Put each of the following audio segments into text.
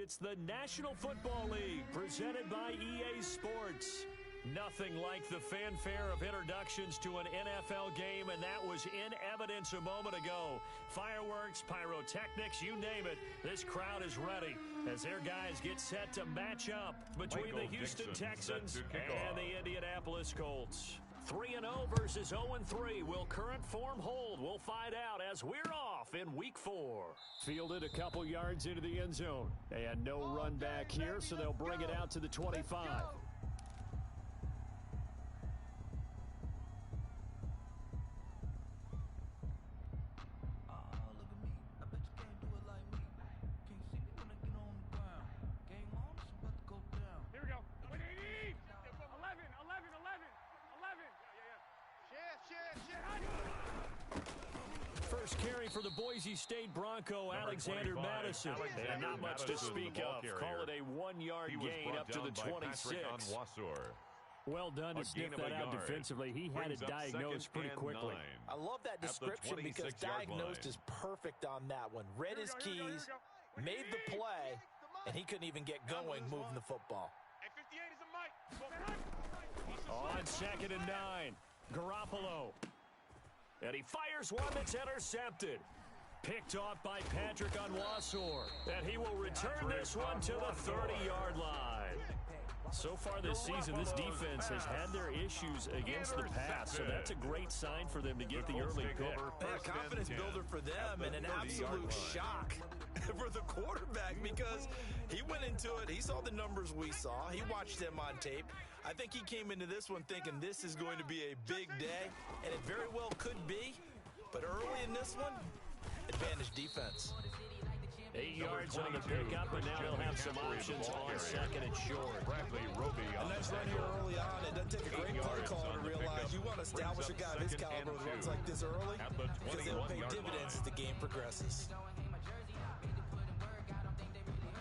It's the National Football League presented by EA Sports. Nothing like the fanfare of introductions to an NFL game, and that was in evidence a moment ago. Fireworks, pyrotechnics, you name it. This crowd is ready as their guys get set to match up between the Houston Texans and the Indianapolis Colts. 3-0 versus 0-3. Will current form hold? We'll find out as we're off in Week 4. Fielded a couple yards into the end zone. And no run back here, so they'll bring it out to the 25. First carry for the Boise State Bronco, Alexander Madison. And not much to speak of. Call it a 1-yard gain up to the 26. Well done to sniff that out defensively. He had it diagnosed pretty quickly. I love that description because diagnosed is perfect on that one. Read his keys, made the play, and he couldn't even get going moving the football. On 2nd and 9, Garoppolo. And he fires one that's intercepted. Picked off by Patrick Onwuasor. And he will return this one to the 30-yard line. So far this season, this defense has had their issues against the pass, so that's a great sign for them to get the early pick. A confidence builder for them and an absolute shock for the quarterback because he went into it. He saw the numbers we saw. He watched them on tape. I think he came into this one thinking this is going to be a big day, and it very well could be. But early in this one, advantage defense. 8 yards on the pickup, and now they'll have some options on 2nd and short. A nice run here early on. It doesn't take a great play call to realize you want to establish a guy of his caliber who runs like this early because they'll pay dividends as the game progresses.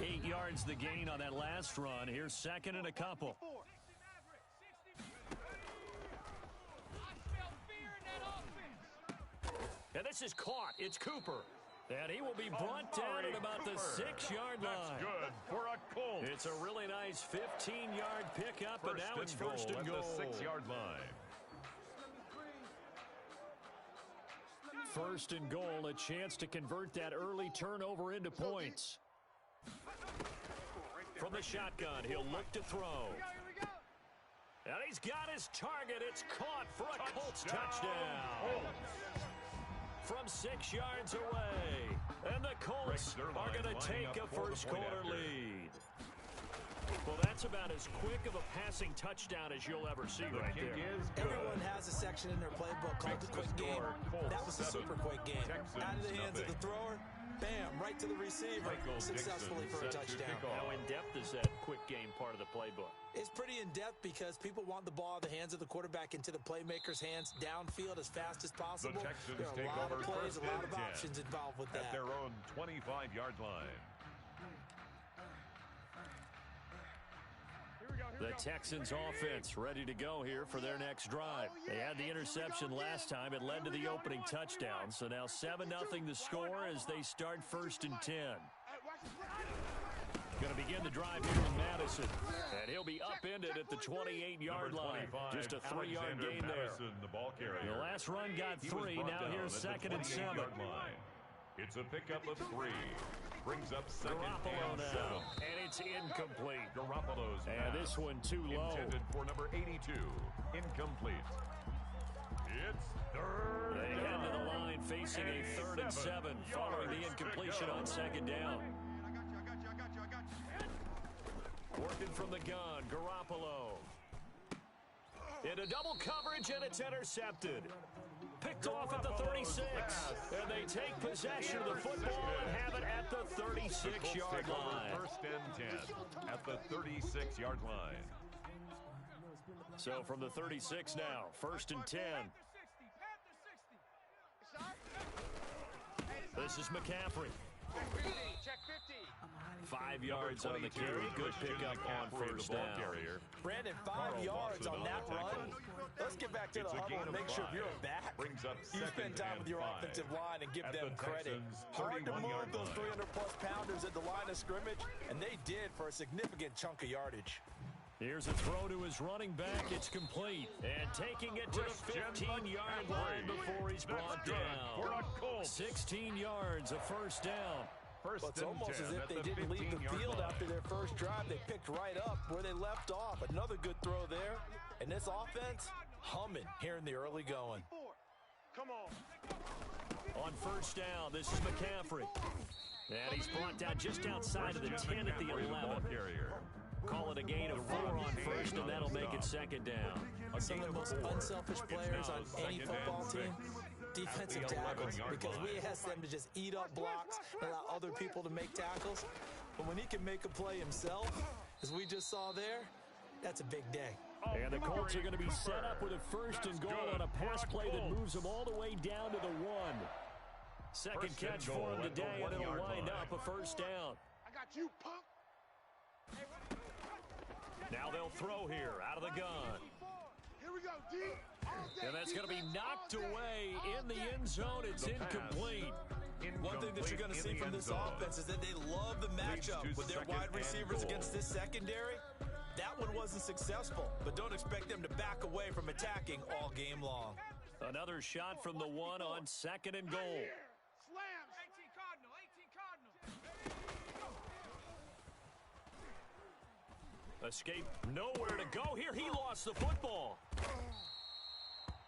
8 yards the gain on that last run. Here's 2nd and a couple. And this is caught. It's Cooper. And he will be brought down at about the 6-yard line. That's good for a Colts. It's a really nice 15-yard pickup, and now it's first and goal. At the 6-yard line. First and goal, a chance to convert that early turnover into points. From the shotgun, he'll look to throw. And he's got his target. It's caught for a Colts touchdown. From 6 yards away. And the Colts are going to take a first-quarter lead. Well, that's about as quick of a passing touchdown as you'll ever see right there. Everyone has a section in their playbook called the quick game. That was a super quick game. Out of the hands of the thrower, bam, right to the receiver, successfully for a touchdown. How in-depth is that quick game part of the playbook? It's pretty in-depth because people want the ball in the hands of the quarterback into the playmaker's hands downfield as fast as possible. There are a lot of plays, a lot of options involved with that. At their own 25-yard line. The Texans offense ready to go here for their next drive. They had the interception last time. It led to the opening touchdown. So now 7-0 the score as they start 1st and 10. Going to begin the drive here in Madison. And he'll be upended at the 28-yard line. Just a 3-yard gain there. The last run got 3. Now here's 2nd and 7. It's a pickup of 3. Brings up 2nd Garoppolo and 7. now. And it's incomplete. Garoppolo's and this one too low. Intended for number 82. Incomplete. It's 3rd. They head to the line facing a 3rd and 7 following the incompletion on 2nd down. Working from the gun, Garoppolo. Into double coverage, and it's intercepted. Picked off at the 36. And they take possession of the football and have it at the 36-yard line. 1st and 10 at the 36-yard line. So from the 36 now, 1st and 10. This is McCaffrey. 5 yards on the carry. Good pickup on first down. Brandon, 5 yards on that run. Let's get back to the huddle and make sure if you're a back, you spend time with your offensive line and give them credit. Hard to move those 300-plus pounders at the line of scrimmage, and they did for a significant chunk of yardage. Here's a throw to his running back. It's complete. And taking it to the 15-yard line before he's brought down. 16 yards, a first down. Well, it's almost as if they didn't leave the field after their first drive. They picked right up where they left off. Another good throw there. And this offense, humming here in the early going. Come on. On first down, this is McCaffrey. And he's brought down just outside of the 10 at the 11. Call it a gain of 4 on first, and that'll make it second down. Some of the most unselfish players on any football team, defensive tackles, because we ask them to just eat up blocks and allow other people to make tackles. But when he can make a play himself, as we just saw there, that's a big day. And the Colts are going to be set up with a first and goal on a pass play that moves them all the way down to the 1. Second catch for him today, and it'll wind up a first down. I got you, punk. Now they'll throw here out of the gun. Here we go, D. And that's going to be knocked away in the end zone. It's incomplete. One thing that you're going to see from this offense is that they love the matchup with their wide receivers against this secondary. That one wasn't successful, but don't expect them to back away from attacking all game long. Another shot from the 1 on second and goal. Slams. 18 Cardinal, 18 Cardinal. Escape, nowhere to go here. He lost the football.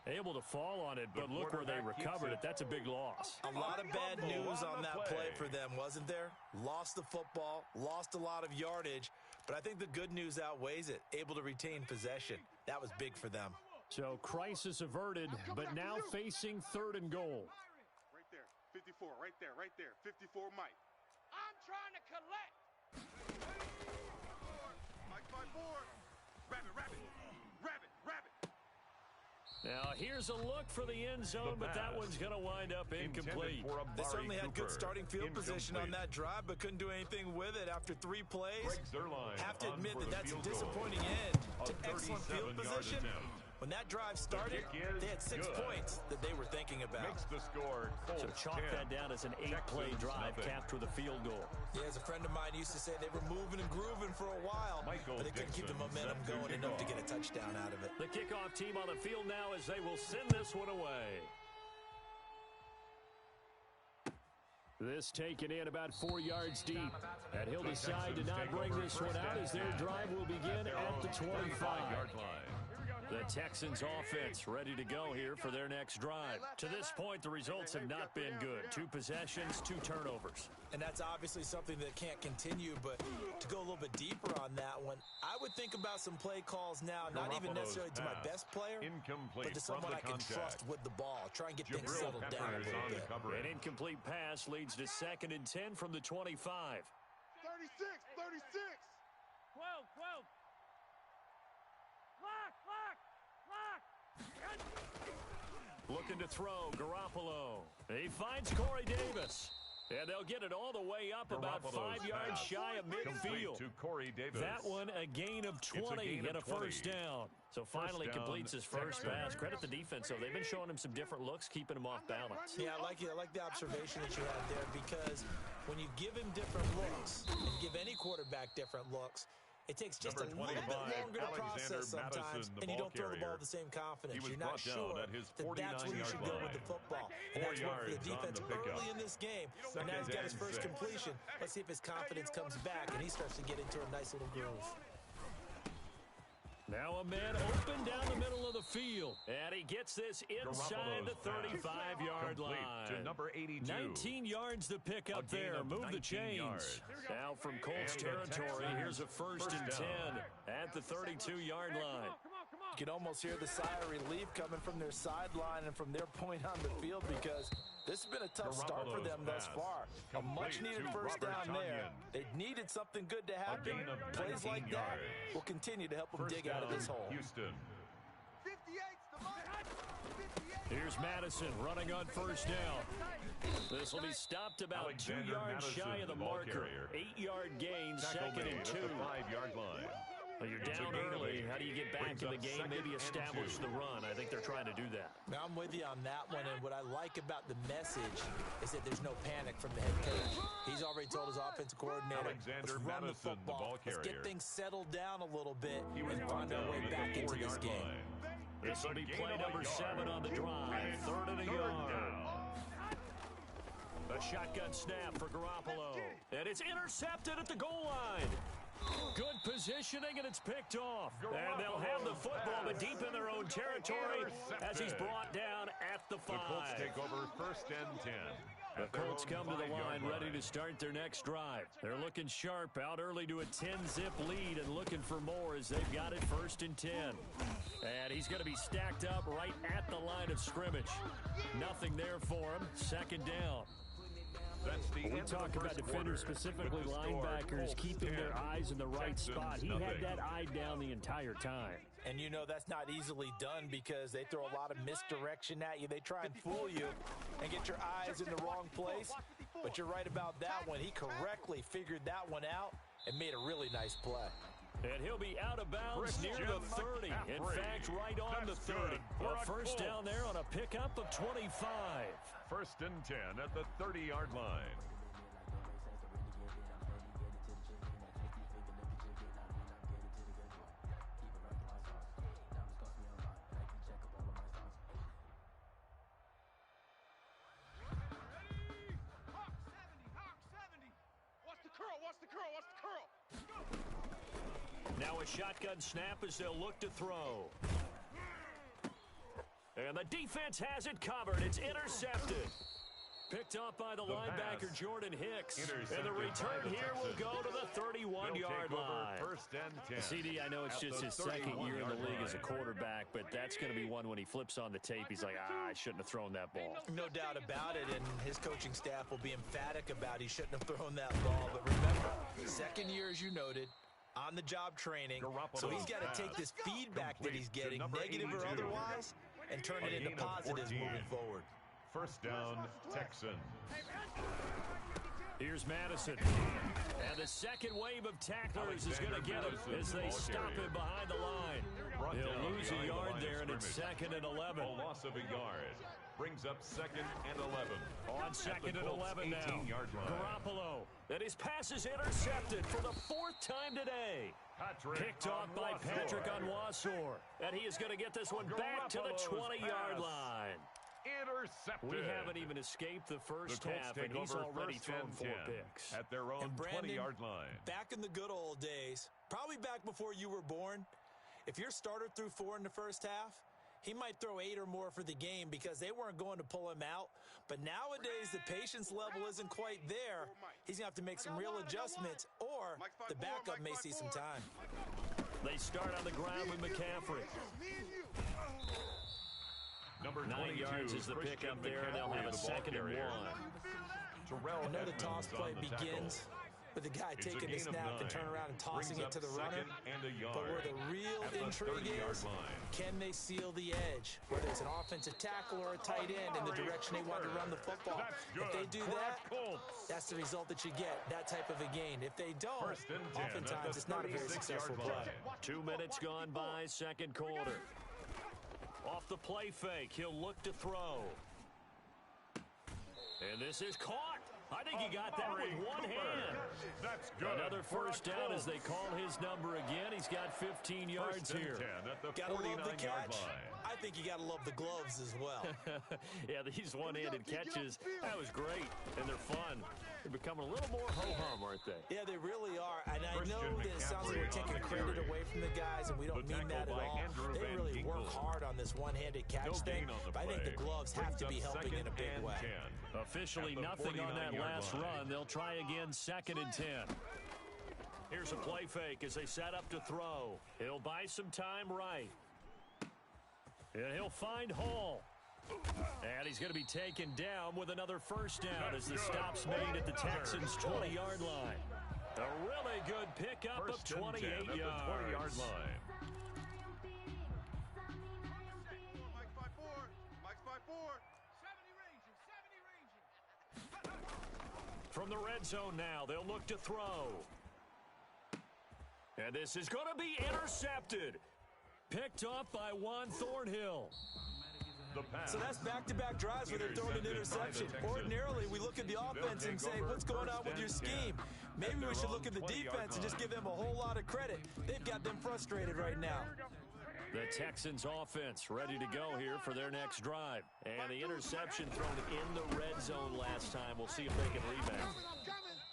Able to fall on it, but look where they recovered it. That's a big loss. A lot of bad news on that play for them, wasn't there? Lost the football, lost a lot of yardage, but I think the good news outweighs it. Able to retain possession. That was big for them. So crisis averted, but now facing third and goal. Right there. 54. Right there. Right there. 54 Mike. I'm trying to collect. Mike, my board. Rabbit, rabbit. Rabbit, rabbit. Now, here's a look for the end zone, but that one's going to wind up incomplete. They certainly had good starting field position on that drive, but couldn't do anything with it after 3 plays. Have to admit that that's a disappointing end to excellent field position. When that drive started, they had 6 points that they were thinking about. Makes the score. So chalk that down as an 8-play drive capped with a field goal. Yeah, as a friend of mine used to say, they were moving and grooving for a while, but they couldn't keep the momentum going enough to get a touchdown out of it. The kickoff team on the field now as they will send this one away. This taken in about 4 yards deep. And he'll decide to not bring this one out as their drive will begin at the 25-yard line. The Texans offense ready to go here for their next drive. To this point, the results have not been good. 2 possessions, 2 turnovers. And that's obviously something that can't continue, but to go a little bit deeper on that one, I would think about some play calls now, not even necessarily to my best player, but to someone I can trust with the ball. Try and get things settled down a little bit. An incomplete pass leads to 2nd and 10 from the 25. 36, 36. 12, 12. Lock, lock, lock. Looking to throw, Garoppolo. He finds Corey Davis. And they'll get it all the way up about 5 yards shy of midfield. To Corey Davis. That one a gain of 20 and a first down. So finally completes his first pass. Credit the defense, though. They've been showing him some different looks, keeping him off balance. Yeah, I like the observation that you had there, because when you give him different looks and give any quarterback different looks, it takes just a little bit longer to process sometimes, and you don't throw the ball with the same confidence. You're not sure that that's where you should go with the football. And that's worked for the defense early in this game. And now he's got his first completion. Let's see if his confidence comes back and he starts to get into a nice little groove. Now a man open down the middle of the field. And he gets this inside the 35-yard line. To number 82. 19 yards to pick up there. Move the chains. Now from Colts territory, here's a 1st and 10 at the 32-yard line. You can almost hear the sigh of relief coming from their sideline and from their point on the field, because this has been a tough start for them thus far. A much-needed first down there. They needed something good to happen. Plays like that will continue to help them dig out of this hole. Houston. 58's the money. 58. Here's Madison running on first down. This will be stopped about Alexander 2 yards Madison, shy of the the ball marker. carrier. 8-yard gain, Tackle second made and at 2. the 5-yard line. Well, you're It's a down gain of early. 8. How do you get back Brings in the up game? second Maybe and establish 2. the run. I think they're trying to do that. Now, I'm with you on that one, and what I like about the message is that there's no panic from the head coach. He's already told his offensive coordinator, Alexander let's run the Madison, the football. ball Let's get carrier. things settled down a little bit He was and brought find our down way at back the into this 4-yard game. line. This will be Gain play of a number yard. 7 on the drive. Third and a yard. down. A shotgun snap for Garoppolo. And it's intercepted at the goal line. Good positioning, and it's picked off. And they'll have the football, but deep in their own territory as he's brought down at the 5. The Colts take over first and 10. The Colts come to the line ready to start their next drive. They're looking sharp, out early to a 10-zip lead and looking for more as they've got it first and 10. And he's going to be stacked up right at the line of scrimmage. Nothing there for him. Second down. That's the We end talk of the about first defenders, quarter. specifically With the score, linebackers, Colts keeping 10, their eyes in the right Texans spot. He nothing. had that eye down the entire time. And you know that's not easily done because they throw a lot of misdirection at you. They try and fool you and get your eyes in the wrong place. But you're right about that one. He correctly figured that one out and made a really nice play. And he'll be out of bounds near the 30. In fact, right on the 30. A first down there on a pickup of 25. First and 10 at the 30-yard line. Hawk 70. Watch the curl, watch the curl, watch the curl. Now a shotgun snap as they'll look to throw. And the defense has it covered. It's intercepted. Picked off by the linebacker, pass. Jordan Hicks. And Intercepted the by return the here will Texans. go to the 31-yard They'll take over line. first and 10. CD, I know it's at just the his second year in the 31-yard league as a line. quarterback, but that's going to be one when he flips on the tape. He's like, I shouldn't have thrown that ball. No doubt about it, and his coaching staff will be emphatic about he shouldn't have thrown that ball. But remember, second year, as you noted, on-the-job training. So he's got to take this feedback that he's getting, negative or 82. otherwise, and turn it into gain of positives 14. moving forward. First down, Texans. Here's Madison. And the second wave of tacklers is going to get him as they stop him behind the line. Brought down He'll lose a behind the yard line of there, and it's scrimmage. second and 11. A loss of a yard. Brings up second and 11. On second and Colts' 11 now. 18-yard line. Garoppolo. And his pass is intercepted for the 4th time today. Picked off by Patrick Onwuasor. And he is going to get this one back to the Garoppolo's 20-yard pass. line. Intercepted. We haven't even escaped the first The Colts half, take and he's over already first thrown and 4 10 picks. at their own And Brandon, 20-yard line. back in the good old days, probably back before you were born, if your starter threw 4 in the first half, he might throw 8 or more for the game because they weren't going to pull him out. But nowadays, the patience level isn't quite there. He's going to have to make some real adjustments, or the backup may see some time. They start on the ground with McCaffrey. Number 9 22, yards is the Christian pickup there, and they'll have a McCaffrey, the ball second and carrier. 1. Terrell I know the Edmonds toss play on the tackle. begins with the guy It's a taking the gain of snap and 9. turn around and tossing Brings it to up the runner. second and a yard But where the real at the intrigue 30-yard is, line. can they seal the edge? Whether it's an offensive tackle or a tight end in the direction they want to run the football. That's If they good. do Crack that, Colts. that's the result that you get, that type of a gain. If they don't, First and 10 at oftentimes the it's not a very 36-yard successful play. line. 2 minutes gone by, second quarter. Off the play fake, he'll look to throw. And this is caught. I think he got that with one hand. That's good. Another first down as they call his number again. He's got 15 yards First and here. 10 at the Gotta love the 49-yard catch. line. I think you gotta love the gloves as well. Yeah, these one-handed catches, that was great, and they're fun. They're becoming a little more ho-hum, aren't they? Yeah, they really are. And I Christian know that it sounds like we're McCaffrey taking on the credit carry. away from the guys, and we don't The mean that tackle at by all. Andrew They Van really work Ginkel. hard on this one-handed catch No thing. gain on the But I think the play. gloves have Brings to be up helping in a second big and way. 10. Officially At the nothing on that 49-yard last line. run. They'll try again, second and 10. Here's a play fake as they set up to throw. He'll buy some time right. And he'll find Hall. And he's going to be taken down with another first down as the stop's made at the Texans' 20-yard line. A really good pickup of First and 10 28 at the yards. 20-yard line. Mike's 5-4. Mike's 5-4. From the red zone now, they'll look to throw. And this is going to be intercepted. Picked off by Juan Thornhill. So that's back-to-back drives where they're throwing an interception. Ordinarily, we look at the offense and say, what's going on with your scheme? Maybe we should look at the defense and just give them a whole lot of credit. They've got them frustrated right now. The Texans offense ready to go here for their next drive. And the interception thrown in the red zone last time. We'll see if they can rebound.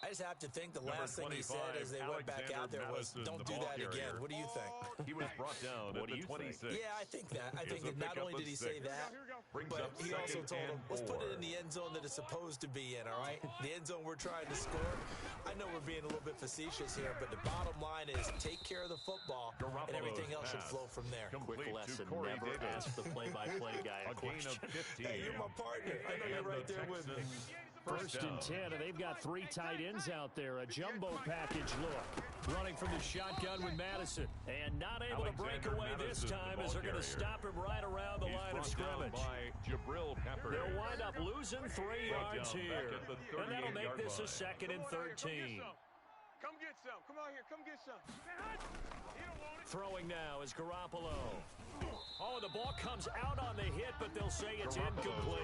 I just have to think the last thing he said as they went back out there was, don't do that again. What do you think? He was brought down at the 26. Yeah, I think that. I think that not only did he say that, but he also told him, let's put it in the end zone that it's supposed to be in, all right? The end zone we're trying to score. I know we're being a little bit facetious here, but the bottom line is take care of the football, and everything else should flow from there. Quick lesson, never ask the play-by-play guy a question. Hey, you're my partner. I know you're right there with me. First and 10, and they've got 3 tight ends out there. A jumbo package look. Running from the shotgun with Madison. And not able to break away this time as they're going to stop him right around the line of scrimmage. They'll wind up losing 3 yards here. And that'll make this a 2nd and 13. Come get some. Come out here. Come get some. Throwing now is Garoppolo. Oh, the ball comes out on the hit, but they'll say it's incomplete.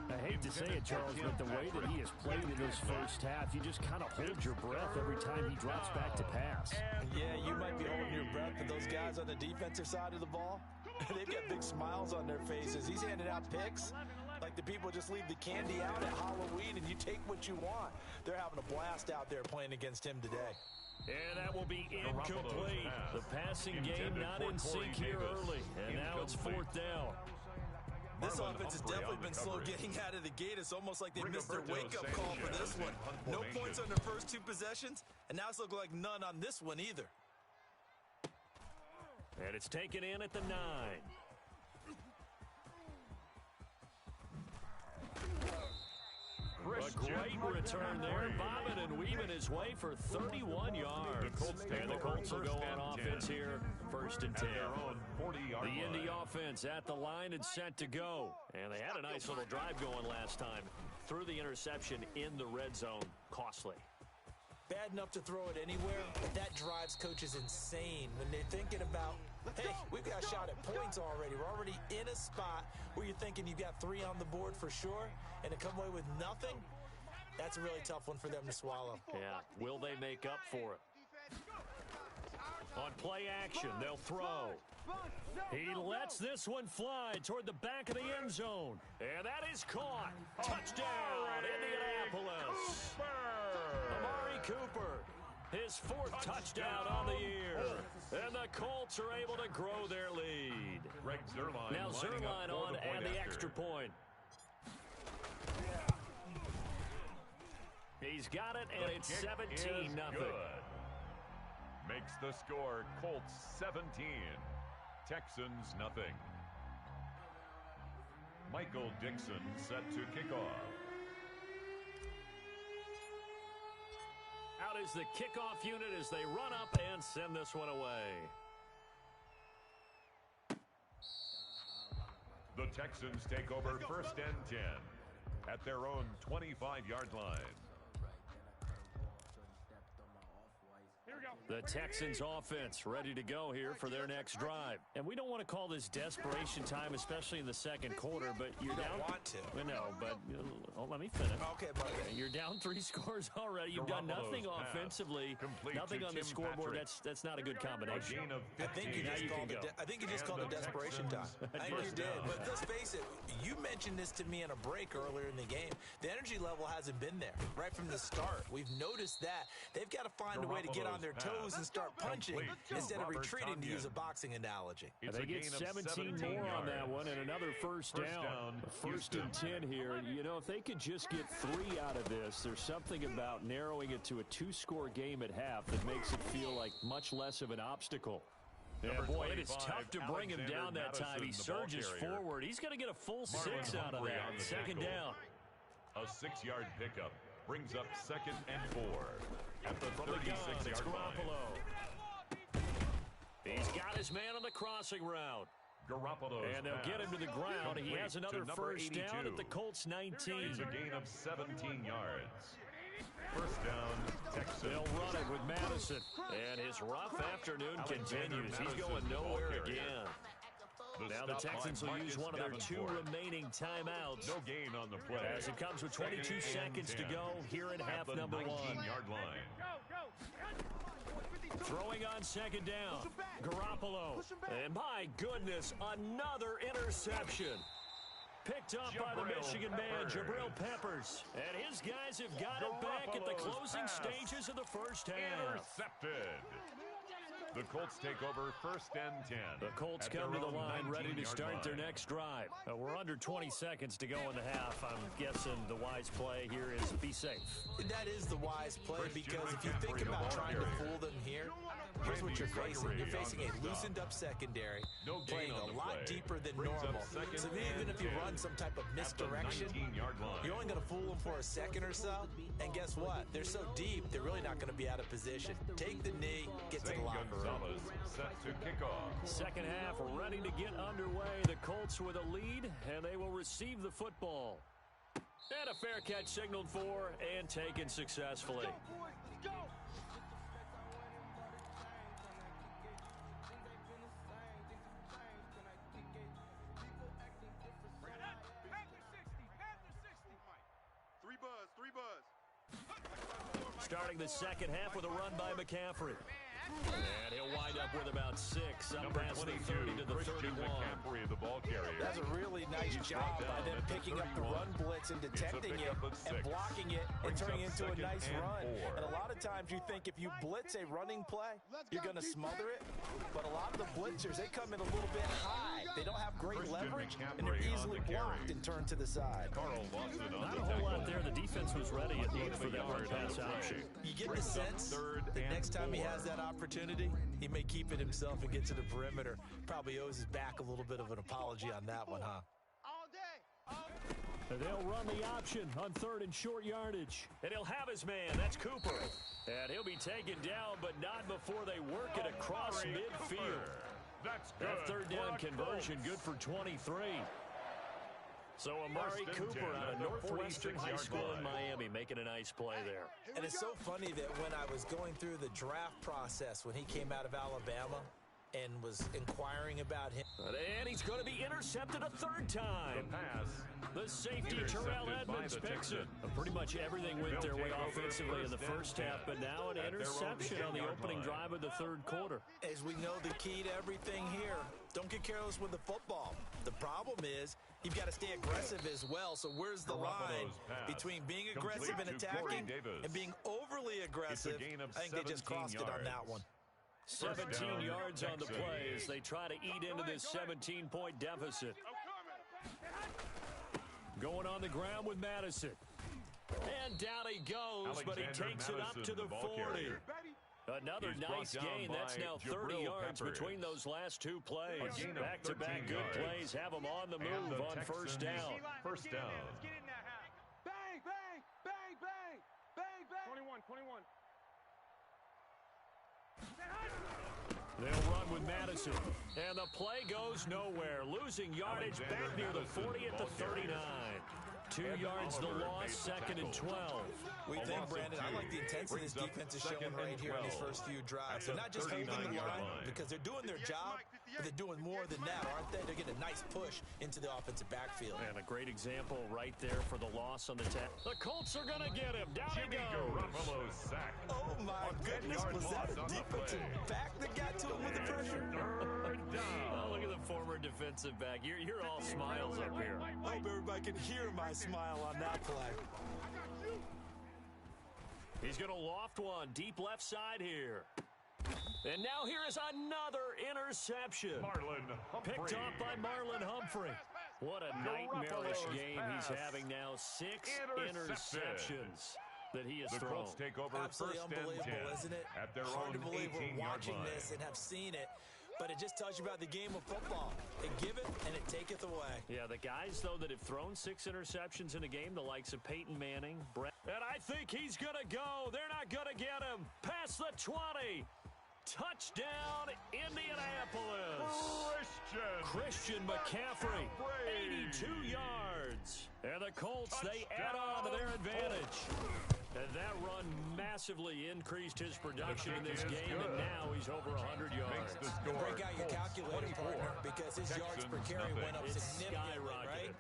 I hate to say it, Charles, but the way that he has played in this first half, you just kind of hold your breath every time he drops back to pass. Yeah, you might be holding your breath, but those guys on the defensive side of the ball, they've got big smiles on their faces. He's handing out picks like the people just leave the candy out at Halloween and you take what you want. They're having a blast out there playing against him today. And that will be incomplete. The passing game not in sync here early. And now it's 4th down. This offense has definitely been slow getting out of the gate. It's almost like they missed their wake-up call for this one. No points on their first 2 possessions, and now it's looking like none on this one either. And it's taken in at the 9. A great return there. Bobbing and weaving his way for 31 yards. And the Colts will go on offense here. 1st and 10. The Indy offense at the line and set to go. And they had a nice little drive going last time. Threw the interception in the red zone. Costly. Bad enough to throw it anywhere, but that drives coaches insane when they're thinking about, hey, we've got a shot at points already. We're already in a spot where you're thinking you've got 3 on the board for sure, and to come away with nothing, that's a really tough one for them to swallow. Yeah, will they make up for it? On play action, they'll throw. He lets this one fly toward the back of the end zone. And that is caught. Touchdown, Indianapolis. Amari Cooper, his 4th touchdown on the year. And the Colts are able to grow their lead. Now Zerline on and the extra point. He's got it, and it's 17-0. Makes the score Colts 17, Texans nothing. Michael Dixon set to kick off. Out is the kickoff unit as they run up and send this one away. The Texans take over 1st and 10 at their own 25-yard line. The Texans offense ready to go here for their next drive. And we don't want to call this desperation time, especially in the 2nd quarter, but you're down. Want to. No, but let me finish. Okay, buddy. You're down 3 scores already. You've done nothing offensively, nothing on the scoreboard. That's not a good combination. I think you just called it desperation time. I think you did. But let's face it, you mentioned this to me in a break earlier in the game. The energy level hasn't been there right from the start. We've noticed that. They've got to find a way to get on their toes and start punching instead of retreating, to use a boxing analogy. They get 17 more on that one and another first down. 1st and 10 here. And, you know, if they could just get 3 out of this, there's something about narrowing it to a 2-score game at half that makes it feel like much less of an obstacle. Yeah, boy, it is tough to bring him down that time. He surges forward. He's going to get a full 6 out of that. 2nd down. A 6-yard pickup brings up 2nd and 4. At the From the gun, it's 36-yard Garoppolo. line. He's got his man on the crossing route. And they'll get him to the ground. He has another first down at the Colts 19. It's a gain of 17 yards. First down, Texans. They'll run it with Madison. And his rough afternoon continues. He's going nowhere again. Now the Texans will use one of their 2 remaining timeouts. No gain on the play. As it comes with 22 seconds to go here in half number 1. 19-yard line. Throwing on second down. Garoppolo. And my goodness, another interception. Picked up by the Michigan man, Jabril Peppers. And his guys have got it back at the closing stages of the first half. Intercepted. The Colts take over first and 10. The Colts come to the line ready to start their next drive. We're under 20 seconds to go in the half. I'm guessing the wise play here is be safe. That is the wise play because if you think about trying to fool them here, here's what you're facing. You're facing a loosened up secondary, playing a lot deeper than normal. So even if you run some type of misdirection, you're only going to fool them for a second or so. And guess what? They're so deep, they're really not going to be out of position. Take the knee, get to the locker room. Set to kick off. Second half ready to get underway. The Colts with a lead, and they will receive the football. And a fair catch signaled for and taken successfully. Go! Three buzz. Starting the second half with a run by McCaffrey. And he'll wind up with about 6. Up past the 30 to the 31. McCaffrey, the ball carrier. That's a really nice job by them picking up the run blitz and detecting it and blocking it and turning it into a nice run. And a lot of times you think if you blitz a running play, you're going to smother it. But a lot of the blitzers, they come in a little bit high. They don't have great leverage, and they're easily blocked and turned to the side. Not a whole lot there. The defense was ready at look for that run pass option. You get the sense that next time he has that opportunity, he may keep it himself and get to the perimeter. Probably owes his back a little bit of an apology on that one, huh? All day. They'll run the option on 3rd and short yardage. And he'll have his man. That's Cooper. And he'll be taken down, but not before they work it across midfield. That's good. That 3rd down conversion good for 23. So Amari Cooper out of Northwestern High School in Miami making a nice play there. And it's so funny that when I was going through the draft process when he came out of Alabama and was inquiring about him. And he's going to be intercepted a 3rd time. The pass. The safety, Terrell Edmonds, picks it. Pretty much everything went their way offensively in the first half, but now an interception on the opening drive of the 3rd quarter. As we know, the key to everything here, don't get careless with the football. The problem is you've got to stay aggressive as well. So where's the line between being aggressive and attacking and being overly aggressive? I think they just crossed it on that one. 17 yards on the play as they try to eat into this 17-point deficit. Going on the ground with Madison. And down he goes, but he takes it up to the 40. Another nice gain. That's now 30 yards between those last 2 plays. Back-to-back good plays have them on the move on first down. First down. Let's get in that house. Bang, bang, bang, bang, bang, bang. 21. They'll run with Madison. And the play goes nowhere. Losing yardage back near the 40 at the 39. 2 yards the loss, 2nd and 12. We think, Brandon, I like the intensity this defense is showing right here in these first few drives. They're not just holding the line because they're doing their job, but they're doing more than that, aren't they? They're getting a nice push into the offensive backfield. And a great example right there for the loss on the tap. The Colts are going to get him. Down he goes. Oh, my goodness. Was that a defensive back that got to him with the pressure? Oh, look at the former defensive back. You're all smiles up here. I hope everybody can hear my smile on that play. He's going to loft one deep left side here. And now here is another interception. Picked off by Marlon Humphrey. What a nightmarish game he's having now. 6 interceptions that he has thrown. The Colts take over Absolutely first and unbelievable, 10 isn't it? at their Hard own to believe we're 18-yard watching line. this and have seen it. But it just tells you about the game of football. It giveth and it taketh away. Yeah, the guys, though, that have thrown 6 interceptions in a game, the likes of Peyton Manning, Brett. And I think he's going to go. They're not going to get him. Past the 20. Touchdown, Indianapolis. Christian McCaffrey, 82 yards. And the Colts, they add on to their advantage. And that run massively increased his production in this game, and now he's over 100 yards. Break out your calculator, partner, because his yards per carry went up significantly, right?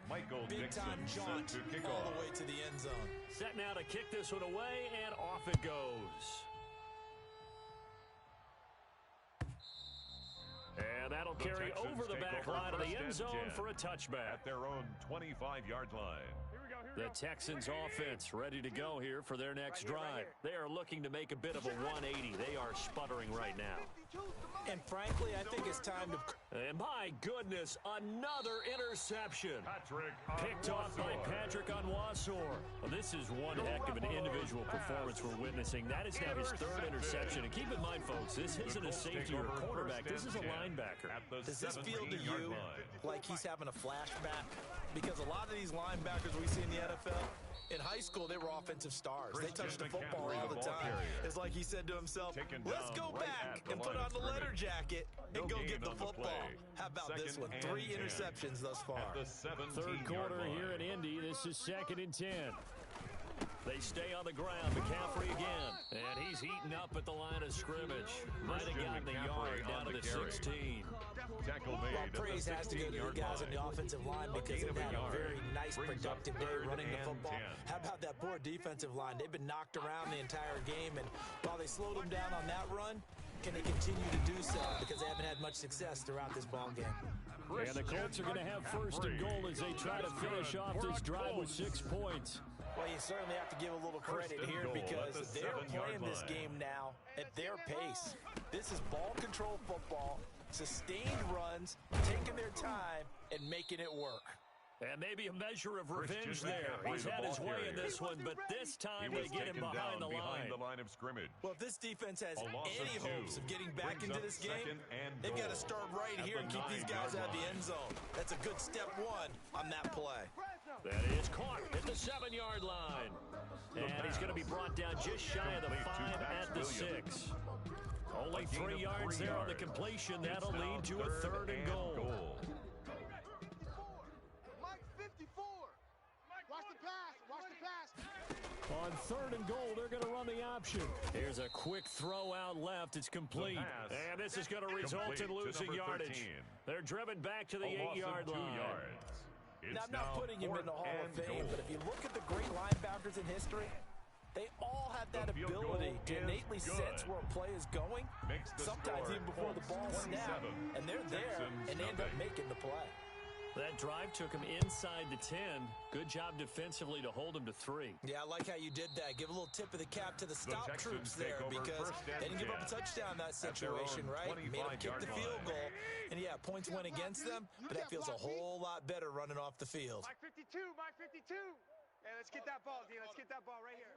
Big-time jaunt all the way to the end zone. Set now to kick this one away, and off it goes. And that'll carry over the back line of the end zone for a touchback. At their own 25-yard line. The Texans offense ready to go here for their next drive. They are looking to make a bit of a 180. They are sputtering right now. And frankly, I think it's time to... And my goodness, another interception. Picked off by Patrick Onwuasor. Well, this is one heck of an individual performance we're witnessing. That is now his third interception. And keep in mind, folks, this isn't a safety or a quarterback. This is a linebacker. Does this feel to you like he's having a flashback? Because a lot of these linebackers we see in the NFL, in high school, they were offensive stars. They touched the football all the time. It's like he said to himself, let's go back and put on the letter jacket and go get the football. How about this one? 3 interceptions thus far. Third quarter here in Indy. This is 2nd and 10. They stay on the ground. McCaffrey again. And he's heating up at the line of scrimmage. Might have gotten the yard down to the 16. Tackle made. Well, praise has to go to the guys on the offensive line because they've had a very nice, productive day running the football. How about that poor defensive line? They've been knocked around the entire game, and while they slowed them down on that run, can they continue to do so? Because they haven't had much success throughout this ball game. And the Colts are going to have 1st and goal as they try to finish off this drive with 6 points. Well, you certainly have to give a little credit here because they're playing this game now at their pace. This is ball control football, sustained runs, taking their time, and making it work. And maybe a measure of revenge there. He's had his way in this one, but this time they get him behind the line of scrimmage. Well, if this defense has any hopes of getting back into this game, they've got to start right here and keep these guys out of the end zone. That's a good step 1 on that play. That is caught at the 7-yard line. And he's going to be brought down just shy of the 5 at the 6. Only 3 yards there on the completion. That'll lead to a 3rd and goal. Mike 54. Watch the pass. Watch the pass. On 3rd and goal, they're going to run the option. Here's a quick throw out left. It's complete. And this is going to result in losing yardage. They're driven back to the 8-yard line. Now, I'm not putting him in the Hall of Fame, but if you look at the great linebackers in history, they all have that ability to innately sense where a play is going, sometimes even before the ball snaps, and they're there, and they end up making the play. That drive took him inside the 10. Good job defensively to hold him to 3. Yeah, I like how you did that. Give a little tip of the cap to the stop troops there because they didn't give up a touchdown in that situation, right? Made them kick the field goal. And, yeah, points went against them, but that feels a whole lot better running off the field. Mike 52, Mike 52. Hey, let's get that ball, D. Let's get that ball right here.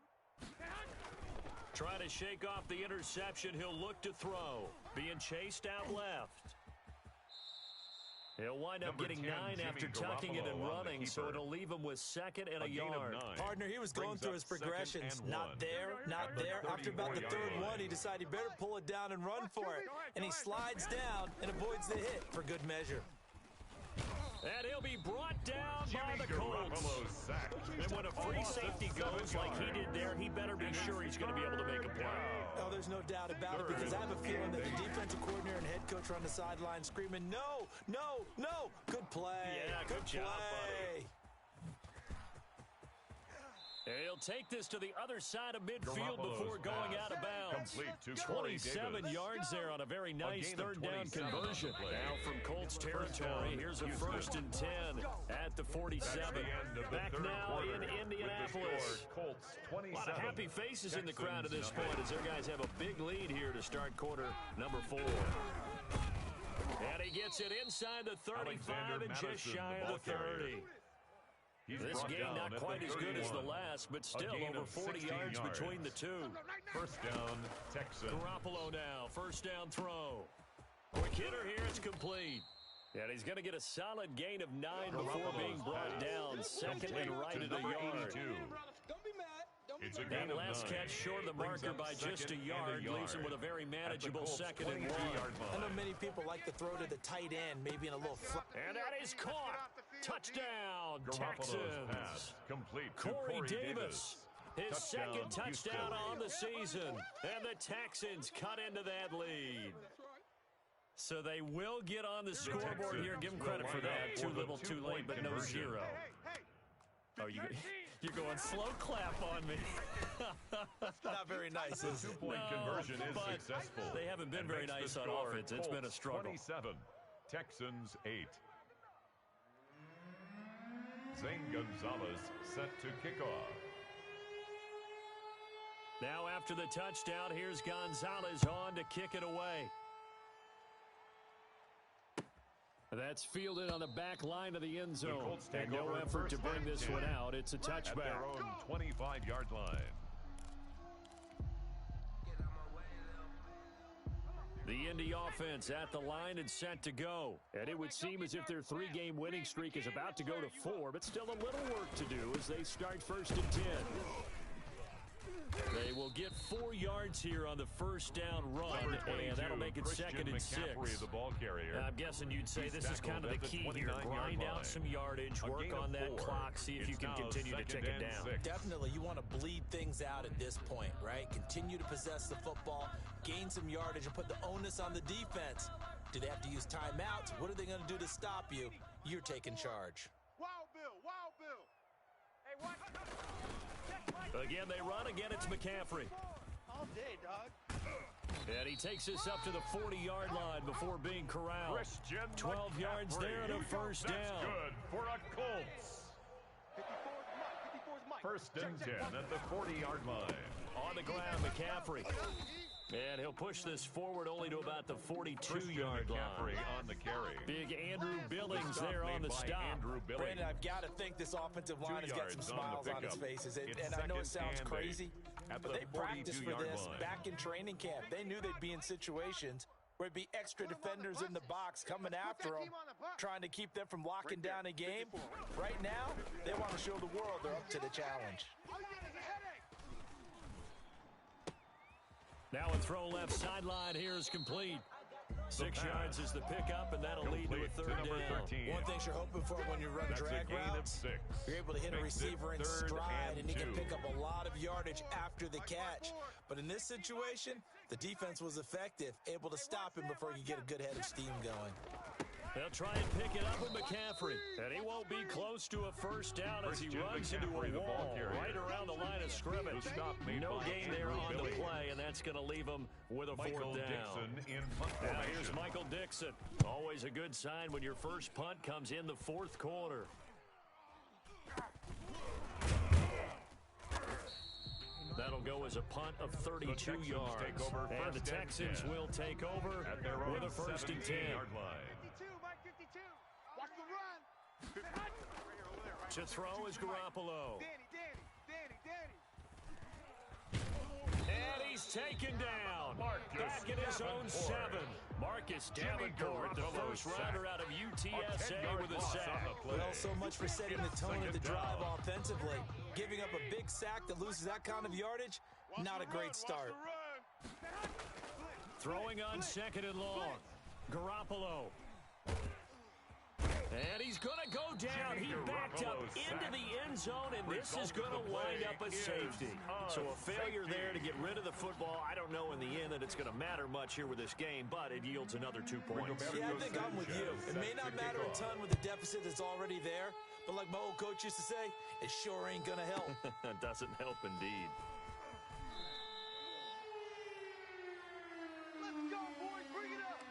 Trying to shake off the interception. He'll look to throw. Being chased out left. He'll wind up getting 9 after tucking it and running, so it'll leave him with 2nd and a yard. Partner, he was going through his progressions. Not there, not there. After about the 3rd one, he decided he better pull it down and run for it. And he slides down and avoids the hit for good measure. And he'll be brought down by the Colts. And when a free safety goes like he did there, he better be sure he's going to be able to make a play. Oh, there's no doubt about it because I have a feeling that the defensive coordinator and head coach are on the sideline screaming, no, no, no. Good play. Yeah, good job, play. buddy. He'll take this to the other side of midfield before going out of bounds. 27 yards there on a very nice 3rd down conversion. Now from Colts territory, here's a 1st and 10 at the 47. Back now in Indianapolis. A lot of happy faces in the crowd at this point as their guys have a big lead here to start quarter number 4. And he gets it inside the 35 and just shy of the 30. This game not quite as good as the last, but still over 40 yards between the two. 1st down, Texans. Garoppolo now, 1st down throw. Quick hitter here, it's complete. And he's going to get a solid gain of 9 before being brought down. 2nd and right at a yard. Don't be mad. It's a That last catch short of the marker by just a yard leaves him with a very manageable 2nd and 1. I know many people like to throw to the tight end, maybe in a little flat. And that is caught. Touchdown, Garoppolo's Texans. pass complete to Corey Davis. His second Touchdown, touchdown Houston. on the season. And the Texans cut into that lead. So they will get on the scoreboard here. Give them credit for that. Too little, too late, but no zero. Oh, you're going slow clap on me. Not very nice, is it? Two-point conversion is successful. They haven't been and very makes the nice on score offense. It's been a Colts struggle. 27, Texans 8. Zane Gonzalez set to kick off. Now after the touchdown, here's Gonzalez on to kick it away. That's fielded on the back line of the end zone. And no effort to bring this one out. It's a touchback. At their own 25-yard line. The Indy offense at the line and set to go. And it would seem as if their three-game winning streak is about to go to 4, but still a little work to do as they start 1st and 10. They will get 4 yards here on the first down run, and that'll make it Christian 2nd and McCaffrey, 6. the ball carrier. I'm guessing you'd say He's this is kind of the tackled at key the here. 29-yard Grind line. out some yardage, A work gain on of that 4. clock, see if you It's can now continue to 2nd tick it and down. 6. Definitely, you want to bleed things out at this point, right? Continue to possess the football, gain some yardage, and put the onus on the defense. Do they have to use timeouts? What are they going to do to stop you? You're taking charge. Wild Bill, Wild Bill. Hey, watch. Again, they run. Again, it's McCaffrey. All day, dog. And he takes us up to the 40-yard line before being corralled. Christian 12 yards there and a first That's down. good for a Colts. 54's Mike. 1st and 10 at the 40-yard line. On the ground, McCaffrey. And he'll push this forward only to about the 42-yard McCaffrey line. on the carry. Big Andrew Billings Stop there on made the by stop. Andrew Billings. Brandon, I've got to think this offensive line has got some 2 yards smiles on his pickup. faces. It's And I know it 2nd sounds and crazy, 8 at but the they practiced for 42-yard this line. back in training camp. They knew they'd be in situations where it'd be extra defenders in the box coming after them, trying to keep them from locking down a game. Right now, they want to show the world they're up to the challenge. All you get is a headache. Now a throw left sideline here is complete. 6 yards is the pickup, and that'll lead to a Complete to 3rd number down. 13. One thing you're hoping for when you run That's a drag gain of routes, 6. you're able to hit a Makes it receiver in 3rd stride, and he can 2. pick up a lot of yardage after the catch. But in this situation, the defense was effective, able to stop him before he could get a good head of steam going. They'll try and pick it up with McCaffrey. And he won't be close to a first down as he Christian runs into McCaffrey, a the ball wall carrier. right around the line of scrimmage. The stop made No by gain there Andrew on the Billings. play, and that's going to leave him with a Michael 4th down. Dixon in punt Now here's formation. Michael Dixon. Always a good sign when your first punt comes in the 4th quarter. That'll go as a punt of 32 Texans yards. take over And the 1st and Texans 10 will take over at their own with a 1st and 10. 17-yard line. 52, Mike 52. Watch the run. To throw is Garoppolo. Danny. And he's taken down. Back in his own 7. Marcus Davenport, the Garoppolo first sack. rounder out of UTSA 10-yard with a loss sack. on the play. Well, so much for setting the tone of the Second drive down. offensively. Giving up a big sack that loses that kind of yardage, not a great start. Throwing on 2nd and long. Garoppolo. And he's going to go down. He backed up into the end zone, and this is going to wind up a safety. So a failure there to get rid of the football. I don't know in the end that it's going to matter much here with this game, but it yields another 2 points. Yeah, I think I'm with you. It may not matter a ton with the deficit that's already there, but like my old coach used to say, it sure ain't going to help. Doesn't help indeed. Let's go, boys. Bring it up.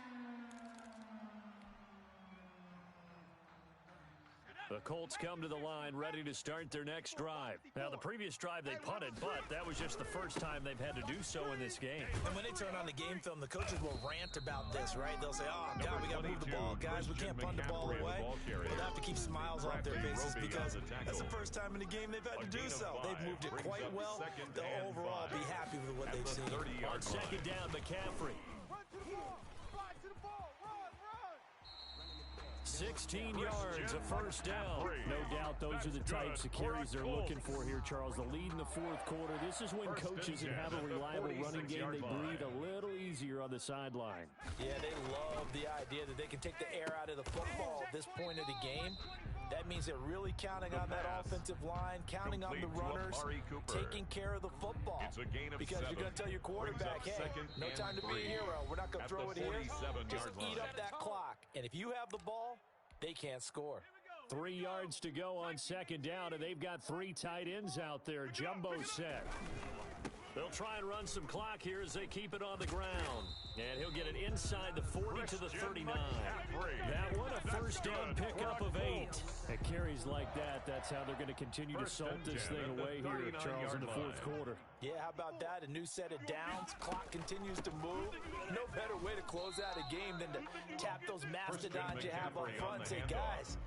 The Colts come to the line ready to start their next drive. Now, the previous drive they punted, but that was just the first time they've had to do so in this game. And when they turn on the game film, the coaches will rant about this, right? They'll say, oh, God, we got to move the ball. Guys, we can't punt the ball away. But they have to keep smiles off their faces because that's the first time in the game they've had to do so. They've moved it quite well. They'll overall be happy with what they've seen. On 2nd down, McCaffrey. Run to the ball. Slide to the ball. Run. 16 yards, a first down. No doubt those are the types of carries they're looking for here, Charles. The lead in the fourth quarter. This is when coaches that have a reliable running game, they breathe a little easier on the sideline. Yeah, they love the idea that they can take the air out of the football at this point of the game. That means they're really counting on that offensive line, counting on the runners, taking care of the football. Because you're going to tell your quarterback, hey, no time to be a hero. We're not going to throw it here. Just eat up that clock. And if you have the ball, they can't score. 3 yards to go on second down, and they've got 3 tight ends out there. Jumbo set. They'll try and run some clock here as they keep it on the ground. And he'll get it inside the 40 to the 39. That one, a first down pickup of 8. At carries like that, that's how they're going to continue to salt this thing away here, Charles, in the fourth quarter. Yeah, how about that? A new set of downs. Clock continues to move. No better way to close out a game than to tap those mastodons you have up front and say, guys,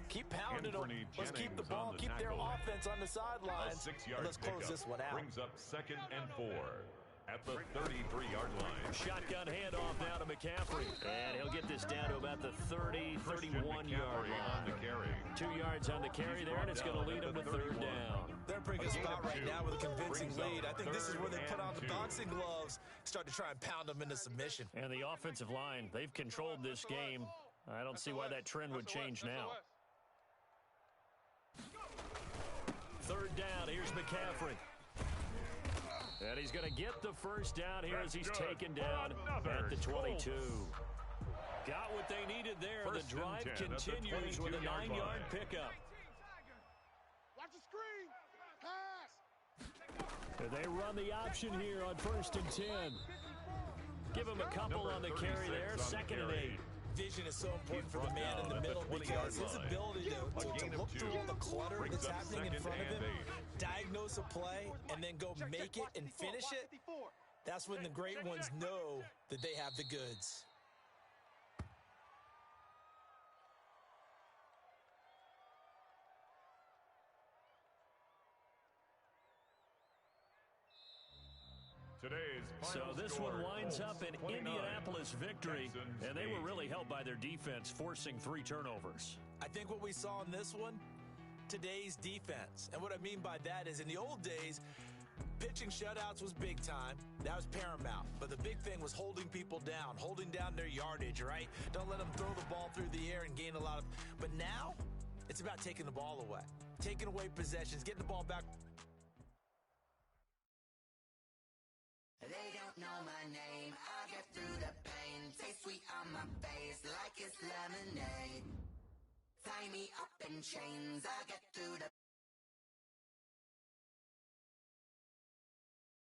keep pounding them. Let's keep the ball, keep their offense on the sidelines, and let's close this one out. Brings up 2nd and 4 at the 33-yard line. Shotgun handoff now to McCaffrey. And he'll get this down to about the 30, 31-yard line. 2 yards on the carry there, and it's going to lead them to third down. They're in a pretty good spot right now with a convincing lead. I think this is where they put on the boxing gloves, start to try and pound them into submission. And the offensive line, they've controlled this game. I don't see why that trend would change now. Third down, here's McCaffrey. And he's going to get the first down here as he's taken down at the 22. Got what they needed there. The drive continues with a 9-yard pickup. Watch the screen. Pass. And they run the option here on 1st and 10. Give him a couple on the carry there. 2nd and 8. Vision is so important for the man in the middle because his ability to look through all the clutter that's happening in front of him, diagnose a play, and then go make it and finish it, that's when the great ones know that they have the goods. So this one winds up an Indianapolis victory, and they were really helped by their defense, forcing 3 turnovers. I think what we saw in this one, today's defense. And what I mean by that is in the old days, pitching shutouts was big time. That was paramount. But the big thing was holding people down, holding down their yardage, right? Don't let them throw the ball through the air and gain a lot of... But now, it's about taking the ball away, taking away possessions, getting the ball back. They don't know my name, I get through the pain. Taste sweet on my face like it's lemonade. Tie me up in chains, I get through the